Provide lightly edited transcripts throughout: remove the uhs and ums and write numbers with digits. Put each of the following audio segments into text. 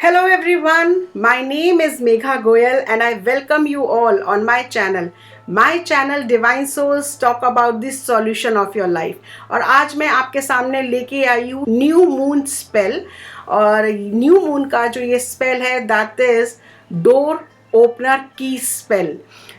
Hello everyone, my name is Megha Goyal and I welcome you all on my channel. My channel Divine Souls talk about this solution of your life. और आज मैं आपके सामने लेके आई हूँ new moon spell. और new moon का जो ये स्पेल है दैट इज डोर ओपनर की स्पेल।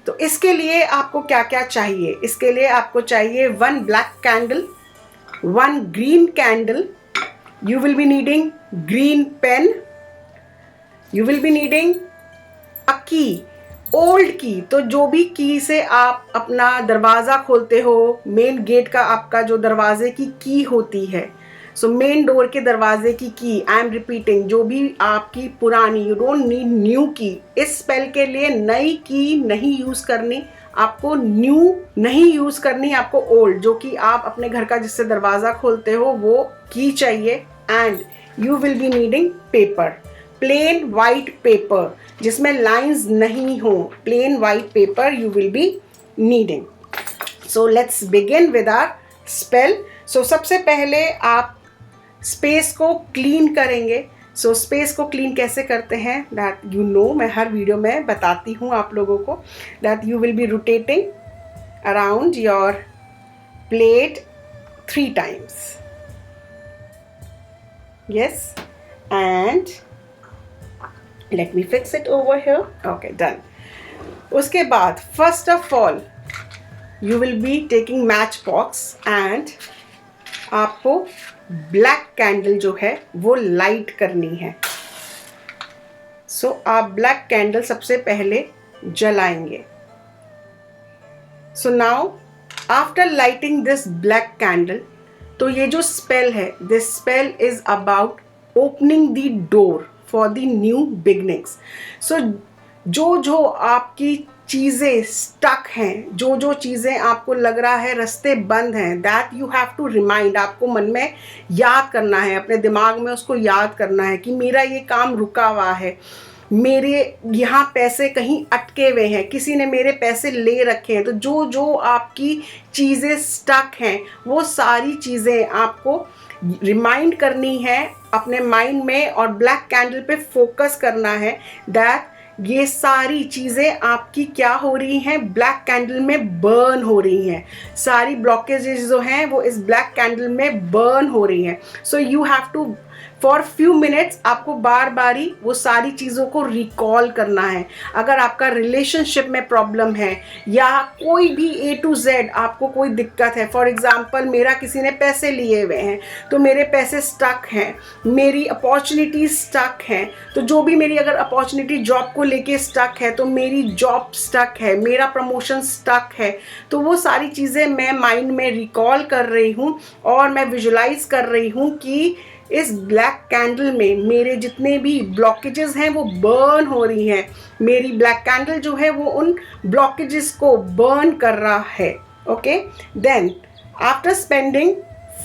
तो इसके लिए आपको क्या क्या चाहिए? इसके लिए आपको चाहिए 1 black candle, 1 green candle, you will be needing green pen, you will be needing a key, old की। तो जो भी की से आप अपना दरवाज़ा खोलते हो, मेन गेट का आपका जो दरवाजे की की होती है, सो मेन डोर के दरवाजे की की, आई एम रिपीटिंग, जो भी आपकी पुरानी, यू डोंट नीड न्यू की। इस स्पेल के लिए नई की नहीं यूज़ करनी, आपको न्यू नहीं यूज़ करनी, आपको ओल्ड, जो कि आप अपने घर का जिससे दरवाज़ा खोलते हो वो की चाहिए। And you will be needing paper, plain white paper जिसमें लाइंस नहीं हो, plain white paper you will be needing. So let's begin with our spell. सो सबसे पहले आप स्पेस को क्लीन करेंगे। सो स्पेस को क्लीन कैसे करते हैं दैट यू नो, मैं हर वीडियो में बताती हूँ आप लोगों को। That you will be rotating around your plate 3 times. Yes, and let me fix it over here. Okay, done. उसके बाद first of all you will be taking match box and आपको ब्लैक कैंडल जो है वो light करनी है। सो आप black candle सबसे पहले जलाएंगे। So now after lighting this black candle, तो ये जो स्पेल है, this spell is about opening the door for the new beginnings. So जो जो आपकी चीज़ें स्टक हैं, जो जो चीज़ें आपको लग रहा है रास्ते बंद हैं, that you have to remind, आपको मन में याद करना है, अपने दिमाग में उसको याद करना है कि मेरा ये काम रुका हुआ है, मेरे यहाँ पैसे कहीं अटके हुए हैं, किसी ने मेरे पैसे ले रखे हैं। तो जो जो आपकी चीज़ें स्टक हैं वो सारी चीज़ें आपको रिमाइंड करनी है अपने माइंड में, और ब्लैक कैंडल पे फोकस करना है दैट ये सारी चीज़ें आपकी क्या हो रही हैं, ब्लैक कैंडल में बर्न हो रही हैं। सारी ब्लॉकेजेस जो हैं वो इस ब्लैक कैंडल में बर्न हो रही हैं। So you have to for few minutes आपको बार बारी वो सारी चीज़ों को रिकॉल करना है। अगर आपका रिलेशनशिप में प्रॉब्लम है या कोई भी A to Z आपको कोई दिक्कत है, फॉर एग्जांपल मेरा किसी ने पैसे लिए हुए हैं तो मेरे पैसे स्टक हैं, मेरी अपॉर्चुनिटी स्टक हैं, तो जो भी मेरी अगर अपॉर्चुनिटी जॉब को लेके स्टक है तो मेरी जॉब स्टक है, मेरा प्रमोशन स्टक है, तो वो सारी चीज़ें मैं माइंड में रिकॉल कर रही हूँ और मैं विजुलाइज कर रही हूँ कि इस ब्लैक कैंडल में मेरे जितने भी ब्लॉकेजेस हैं वो बर्न हो रही हैं। मेरी ब्लैक कैंडल जो है वो उन ब्लॉकेजेस को बर्न कर रहा है। Okay, then after spending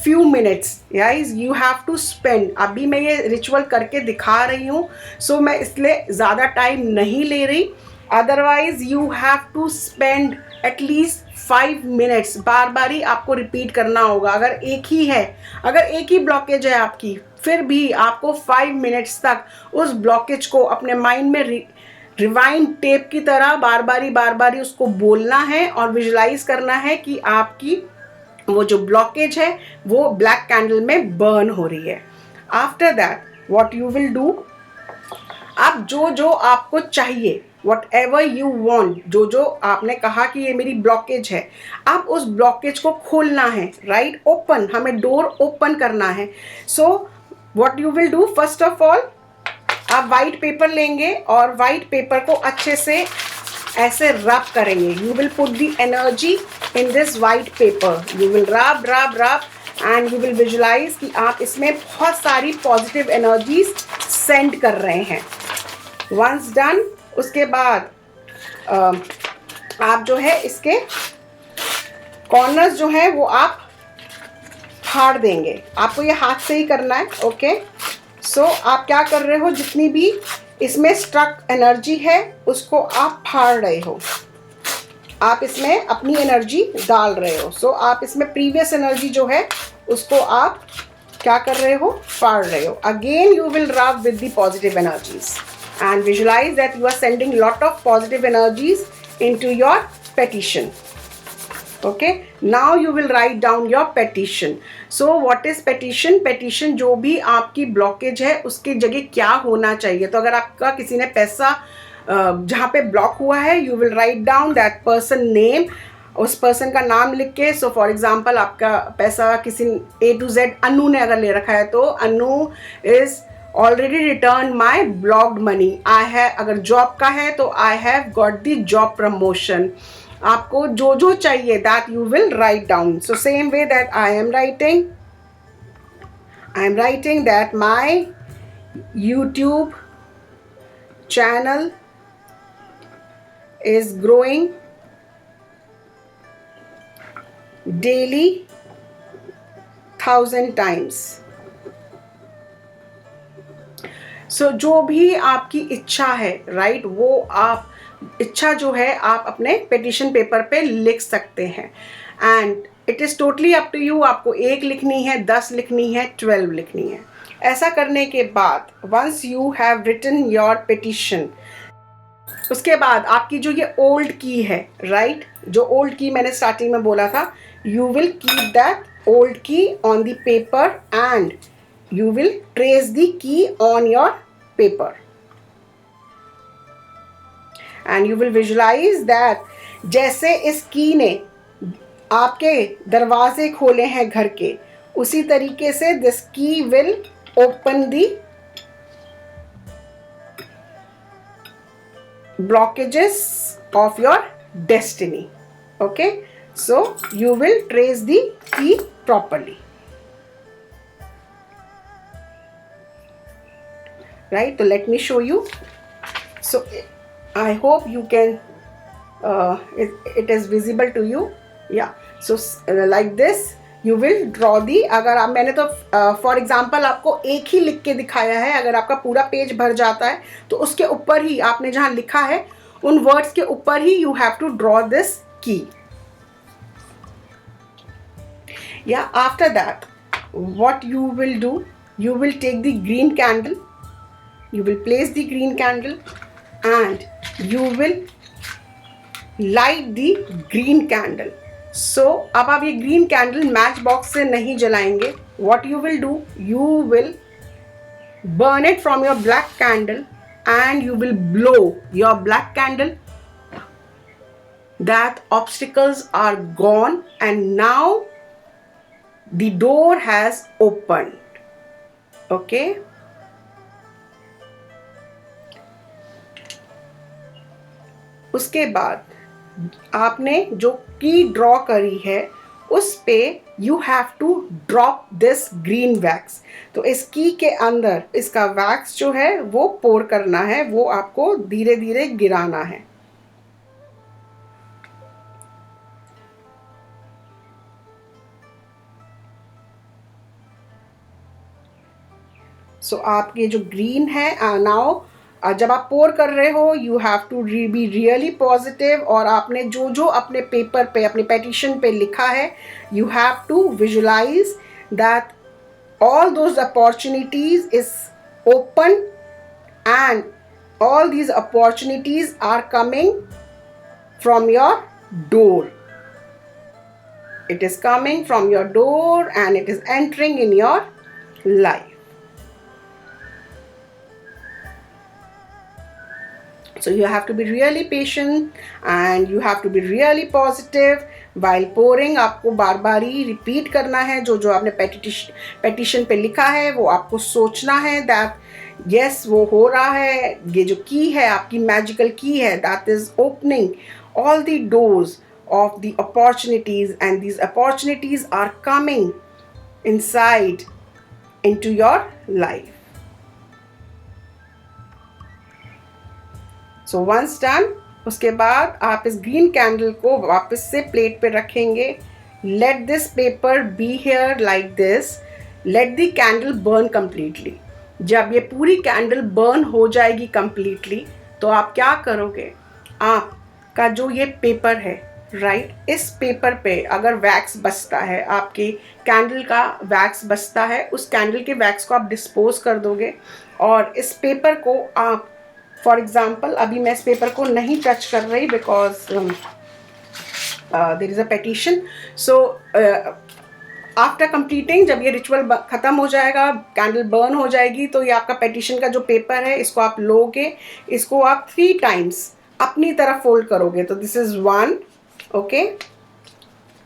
few minutes, guys you have to spend, अभी मैं ये रिचुअल करके दिखा रही हूँ, सो मैं इसलिए ज़्यादा टाइम नहीं ले रही, otherwise you have to spend at least 5 minutes. बार बार ही आपको रिपीट करना होगा। अगर एक ही है, अगर एक ही ब्लॉकेज है आपकी, फिर भी आपको 5 मिनट्स तक उस ब्लॉकेज को अपने माइंड में रिवाइंड टेप की तरह बार बारी उसको बोलना है और विजुलाइज करना है कि आपकी वो जो ब्लॉकेज है वो ब्लैक कैंडल में बर्न हो रही है। After that what you will do, आप जो जो आपको चाहिए, वट एवर यू वॉन्ट, जो जो आपने कहा कि ये मेरी ब्लॉकेज है, आप उस ब्लॉकेज को खोलना है, राइट, ओपन, हमें डोर ओपन करना है। So what you will do, first of all आप वाइट पेपर लेंगे और वाइट पेपर को अच्छे से ऐसे रब करेंगे। You will put the energy in this white paper, you will रब रब रब एंड यू विल विजुलाइज कि आप इसमें बहुत सारी पॉजिटिव एनर्जीज सेंड कर रहे हैं। वंस डन, उसके बाद आप जो है इसके कॉर्नर्स जो है वो आप फाड़ देंगे। आपको ये हाथ से ही करना है। ओके, सो आप क्या कर रहे हो, जितनी भी इसमें स्ट्रक एनर्जी है उसको आप फाड़ रहे हो, आप इसमें अपनी एनर्जी डाल रहे हो। सो आप इसमें प्रीवियस एनर्जी जो है उसको आप क्या कर रहे हो, फाड़ रहे हो. अगेन यू विल रब with the positive energies and visualize that you are sending lot of positive energies into your petition. Okay, now you will write down your petition. So what is petition? Petition जो भी आपकी blockage है उसकी जगह क्या होना चाहिए. तो अगर आपका किसी ने पैसा जहाँ पे ब्लॉक हुआ है, you will write down that person name, उस पर्सन का नाम लिख के. सो फॉर एग्जाम्पल आपका पैसा किसी A to Z अनु ने अगर ले रखा है तो Anu is already return my blocked money. I have, अगर जॉब का है तो I have got the job promotion. आपको जो जो चाहिए that you will write down. So same way that I am writing that my YouTube channel is growing daily 1000 times. सो जो भी आपकी इच्छा है, राइट, वो आप इच्छा जो है आप अपने पिटिशन पेपर पे लिख सकते हैं. And it is totally up to you. आपको 1 लिखनी है, 10 लिखनी है, 12 लिखनी है. ऐसा करने के बाद once you have written your petition, उसके बाद आपकी जो ये ओल्ड की है, राइट, जो ओल्ड की मैंने स्टार्टिंग में बोला था, you will keep that old key on the paper and you will trace the key on your paper and you will visualize that जैसे इस की ने आपके दरवाजे खोले हैं घर के, उसी तरीके से this key will open the blockages of your destiny. Okay, so you will trace the key properly. Right, so let me show you. So I hope you can it is visible to you. Yeah, so like this you will draw the, अगर आप, मैंने तो for example आपको एक ही लिख के दिखाया है. अगर आपका पूरा पेज भर जाता है तो उसके ऊपर ही आपने जहाँ लिखा है उन वर्ड्स के ऊपर ही you have to draw this key. Yeah, after that what you will do, you will take the green candle, you will place the green candle and you will light the green candle. So अब आप ये green candle match box से नहीं जलाएंगे. What you will do, you will burn it from your black candle and you will blow your black candle. That obstacles are gone and now the door has opened. Okay, उसके बाद आपने जो की draw करी है उस पे you have to drop this green wax. तो इस की के अंदर इसका वैक्स जो है वो पोर करना है, वो आपको धीरे धीरे गिराना है. सो आपके जो ग्रीन है नाउ जब आप पोर कर रहे हो you have to be really positive. और आपने जो जो अपने पेपर पे, अपने पेटिशन पे लिखा है, you have to visualise that all those opportunities is open and all these opportunities are coming from your door. It is coming from your door and it is entering in your life. So you have to be really patient and you have to be really positive while pouring. आपको बार बार ही repeat करना है जो जो आपने petition पे लिखा है, वो आपको सोचना है दैट यस वो हो रहा है. ये जो की है आपकी मैजिकल की है, that is opening all the doors of the opportunities and these opportunities are coming inside into your life. So once done, उसके बाद आप इस ग्रीन कैंडल को वापस से प्लेट पे रखेंगे. Let this paper be here like this. Let the candle burn completely. जब ये पूरी कैंडल बर्न हो जाएगी कम्प्लीटली तो आप क्या करोगे, आपका जो ये पेपर है राइट। इस पेपर पे अगर वैक्स बचता है, आपकी कैंडल का वैक्स बचता है, उस कैंडल के वैक्स को आप डिस्पोज कर दोगे और इस पेपर को आप, फॉर एग्जाम्पल अभी मैं इस पेपर को नहीं टच कर रही because there is a petition. So after completing, जब ये रिचुअल ख़त्म हो जाएगा, कैंडल बर्न हो जाएगी, तो ये आपका पेटिशन का जो पेपर है इसको आप लोगे, इसको आप 3 टाइम्स अपनी तरफ फोल्ड करोगे। तो this is 1, okay,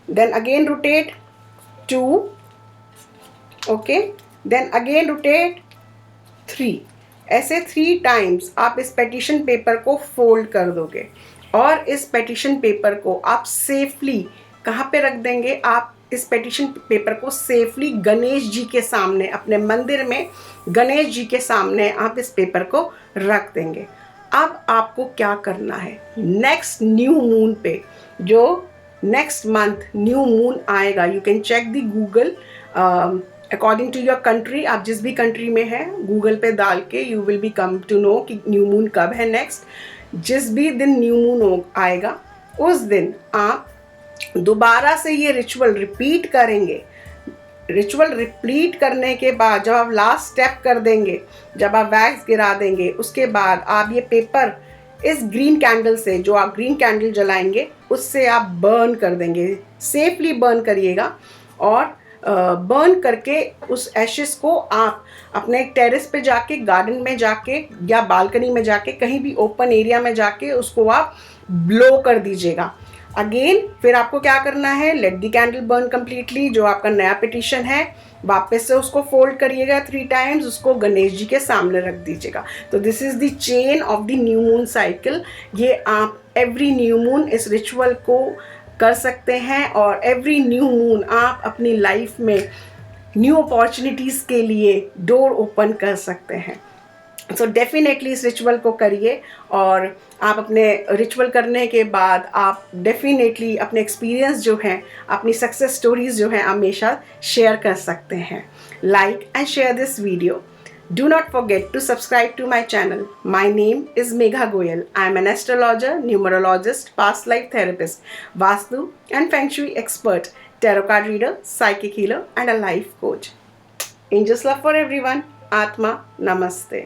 then again rotate 2, okay, then again rotate 3। ऐसे 3 टाइम्स आप इस पेटिशन पेपर को फोल्ड कर दोगे और इस पेटिशन पेपर को आप सेफली कहाँ पे रख देंगे? आप इस पेटिशन पेपर को सेफली गणेश जी के सामने, अपने मंदिर में गणेश जी के सामने आप इस पेपर को रख देंगे। अब आपको क्या करना है, नेक्स्ट न्यू मून पे, जो नेक्स्ट मंथ न्यू मून आएगा, you can check the Google according to your country. आप जिस भी कंट्री में है, गूगल पे डाल के you will be come to know कि न्यू मून कब है नेक्स्ट। जिस भी दिन न्यू मून आएगा उस दिन आप दोबारा से ये रिचुअल रिपीट करेंगे। रिचुअल रिपीट करने के बाद जब आप लास्ट स्टेप कर देंगे, जब आप वैक्स गिरा देंगे, उसके बाद आप ये पेपर इस ग्रीन कैंडल से, जो आप ग्रीन कैंडल जलाएंगे उससे आप बर्न कर देंगे। सेफली बर्न करिएगा और बर्न करके उस एशेस को आप अपने टेरेस पे जाके, गार्डन में जाके या बालकनी में जाके, कहीं भी ओपन एरिया में जाके उसको आप ब्लो कर दीजिएगा। अगेन फिर आपको क्या करना है, let the candle burn completely. जो आपका नया पिटिशन है वापस से उसको फोल्ड करिएगा 3 टाइम्स, उसको गणेश जी के सामने रख दीजिएगा। तो this is the chain of the new moon cycle. ये आप एवरी न्यू मून इस रिचुअल को कर सकते हैं और एवरी न्यू मून आप अपनी लाइफ में न्यू अपॉर्चुनिटीज़ के लिए डोर ओपन कर सकते हैं। सो डेफिनेटली इस रिचुअल को करिए और आप अपने रिचुअल करने के बाद आप डेफिनेटली अपने एक्सपीरियंस जो हैं, अपनी सक्सेस स्टोरीज जो हैं, हमेशा शेयर कर सकते हैं। Like and share this video. Do not forget to subscribe to my channel. My name is Megha Goyal. I am an astrologer, numerologist, past life therapist, Vastu and Feng Shui expert, tarot card reader, psychic healer and a life coach. Angels love for everyone. Atma Namaste.